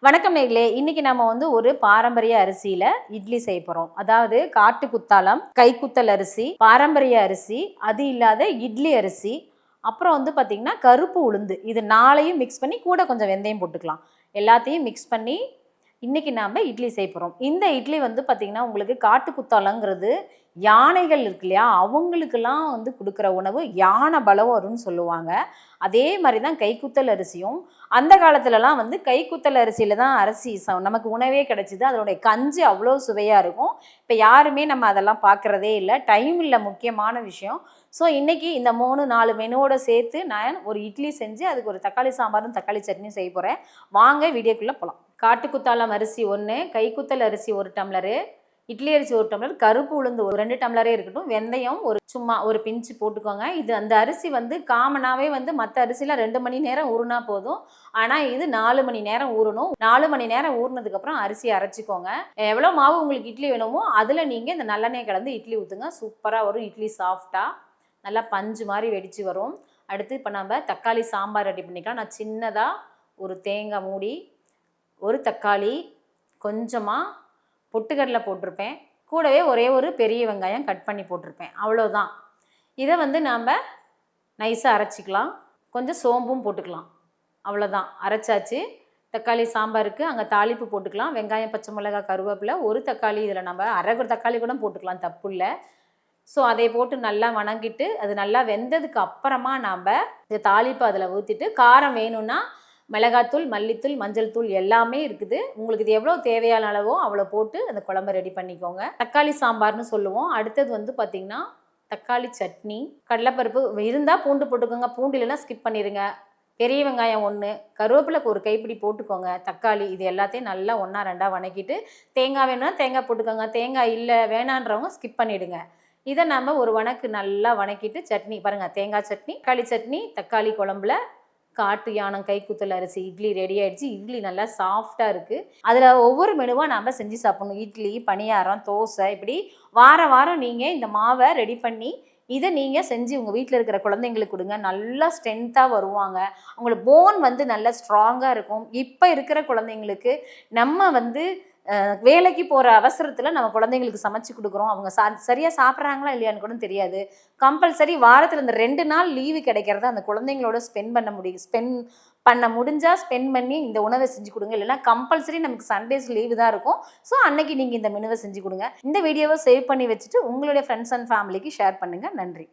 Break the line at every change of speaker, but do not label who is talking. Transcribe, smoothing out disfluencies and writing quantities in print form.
வணக்கம் நேயர்களே, இன்னைக்கு நம்ம ஒரு பாரம்பரிய அரிசியில இட்லி செய்ய போறோம். அதாவது காட்டு குத்தாலம், கைக்குத்தல் அரிசி, பாரம்பரிய அரிசி, அது இல்லாத இட்லி அரிசி, அப்புறம் பாத்தீங்கன்னா கருப்பு உளுந்து. இது 4யும் மிக்ஸ் பண்ணி கூட கொஞ்சம் வெந்தயம் போட்டுக்கலாம். எல்லாத்தையும் மிக்ஸ் பண்ணி இன்னைக்கு நாம இட்லி செய்ய போறோம். இந்த இட்லி பாத்தீங்கன்னா உங்களுக்கு காட்டு குத்தாலங்கிறது யானைகள் இருக்கு இல்லையா, அவங்களுக்கெல்லாம் கொடுக்குற உணவு. யானை பலம் வரும்னு சொல்லுவாங்க. அதே மாதிரி தான் கைக்குத்தல் அரிசியும். அந்த காலத்துலலாம் கைக்குத்தல் அரிசியில தான் அரிசி நமக்கு உணவே கிடைச்சிது. அதனுடைய கஞ்சி அவ்வளோ சுவையாக இருக்கும். இப்போ யாருமே நம்ம அதெல்லாம் பார்க்குறதே இல்லை. டைம் இல்லை, முக்கியமான விஷயம். ஸோ இன்றைக்கி இந்த 3-4 மெனுவோட சேர்த்து நான் ஒரு இட்லி செஞ்சு அதுக்கு ஒரு தக்காளி சாம்பாரும் தக்காளி சட்னியும் செய்ய போகிறேன். வாங்க வீடியோக்குள்ளே போகலாம். காட்டுக்குத்தாலம் அரிசி 1, கைக்குத்தல் அரிசி 1 டம்ளரு, இட்லி அரிசி 1 டம்ளர், கருப்பு உளுந்து ஒரு 2 டம்ளரே இருக்கட்டும், வெந்தயம் சும்மா ஒரு பிஞ்சு போட்டுக்கோங்க. இது அந்த அரிசி காமனாகவே மற்ற அரிசிலாம் 2 மணி நேரம் ஊறுனா போதும். ஆனால் இது 4 மணி நேரம் ஊறணும். 4 மணி நேரம் ஊறினதுக்கப்புறம் அரிசி அரைச்சிக்கோங்க. எவ்வளோ மாவு உங்களுக்கு இட்லி வேணுமோ அதில் நீங்கள் இந்த நல்லெண்ணெய் கலந்து இட்லி ஊற்றுங்க. சூப்பராக வரும். இட்லி சாஃப்டாக நல்லா பஞ்சு மாதிரி வெடித்து வரும். அடுத்து இப்போ நம்ம தக்காளி சாம்பார் ரெடி பண்ணிக்கலாம். நான் சின்னதாக ஒரு தேங்காய் மூடி, ஒரு தக்காளி, கொஞ்சமாக பொட்டுக்கடலை போட்டிருப்பேன், கூடவே ஒரே ஒரு பெரிய வெங்காயம் கட் பண்ணி போட்டிருப்பேன். அவ்வளோதான். இதை நாம் நைஸாக அரைச்சிக்கலாம். கொஞ்சம் சோம்பும் போட்டுக்கலாம். அவ்வளோதான், அரைச்சாச்சு. தக்காளி சாம்பாருக்கு அங்கே தாளிப்பு போட்டுக்கலாம். வெங்காயம், பச்சை மிளகாய், கருவேப்பிலை, ஒரு தக்காளி, இதில் நம்ம அரை தக்காளி கூட போட்டுக்கலாம், தப்பு இல்லை. ஸோ அதை போட்டு நல்லா வணங்கிட்டு அது நல்லா வெந்ததுக்கு அப்புறமா நாம் இந்த தாளிப்பு அதில் ஊற்றிட்டு, காரம் வேணும்னா மிளகாத்தூள், மல்லித்தூள், மஞ்சள் தூள் எல்லாமே இருக்குது. உங்களுக்கு இது எவ்வளோ தேவையான அளவோ அவ்வளோ போட்டு அந்த குழம்பை ரெடி பண்ணிக்கோங்க. தக்காளி சாம்பார்னு சொல்லுவோம். அடுத்தது பார்த்திங்கன்னா தக்காளி சட்னி. கடலைப்பருப்பு இருந்தால் பூண்டு போட்டுக்கோங்க, பூண்டு இல்லைன்னா ஸ்கிப் பண்ணிடுங்க. பெரிய வெங்காயம் 1, கருவேப்பிலைக்கு ஒரு கைப்பிடி போட்டுக்கோங்க. தக்காளி, இது எல்லாத்தையும் நல்லா 1-2 வணக்கிட்டு, தேங்காய் வேணும்னா தேங்காய் போட்டுக்கோங்க, தேங்காய் இல்லை வேணான்றவங்க ஸ்கிப் பண்ணிவிடுங்க. இதை நம்ம ஒரு நல்லா வணக்கிட்டு சட்னி பாருங்கள், தேங்காய் சட்னி, தக்காளி சட்னி, தக்காளி குழம்புல காட்டு யானம் கைக்குத்தல் அரிசி இட்லி ரெடி ஆகிடுச்சு. இட்லி நல்லா சாஃப்டாக இருக்குது. அதில் ஒவ்வொரு மெனுவாக நாம் செஞ்சு சாப்பிட்ணும். இட்லி, பணியாரம், தோசை, இப்படி வாரம் நீங்கள் இந்த மாவை ரெடி பண்ணி இதை நீங்கள் செஞ்சு உங்கள் வீட்டில் இருக்கிற குழந்தைங்களுக்கு கொடுங்க. நல்லா ஸ்ட்ரென்த்தாக வருவாங்க. அவங்களுக்கு போன் நல்லா ஸ்ட்ராங்காக இருக்கும். இப்போ இருக்கிற குழந்தைங்களுக்கு நம்ம வேலைக்கு போகிற அவசரத்தில் நம்ம குழந்தைங்களுக்கு சமைச்சு கொடுக்குறோம். அவங்க சரியாக சாப்பிட்றாங்களா இல்லையான்னு கூட தெரியாது. கம்பல்சரி வாரத்தில் இந்த 2 நாள் லீவு கிடைக்கிறத அந்த குழந்தைங்களோட ஸ்பெண்ட் பண்ண முடிஞ்சால் ஸ்பெண்ட் பண்ணி இந்த உணவை செஞ்சு கொடுங்க. இல்லைன்னா கம்பல்சரி நமக்கு சண்டேஸ் லீவு தான் இருக்கும். ஸோ அன்னைக்கு நீங்கள் இந்த மெனுவை செஞ்சு கொடுங்க. இந்த வீடியோவை சேவ் பண்ணி வச்சுட்டு உங்களுடைய ஃப்ரெண்ட்ஸ் அண்ட் ஃபேமிலிக்கு ஷேர் பண்ணுங்கள். நன்றி.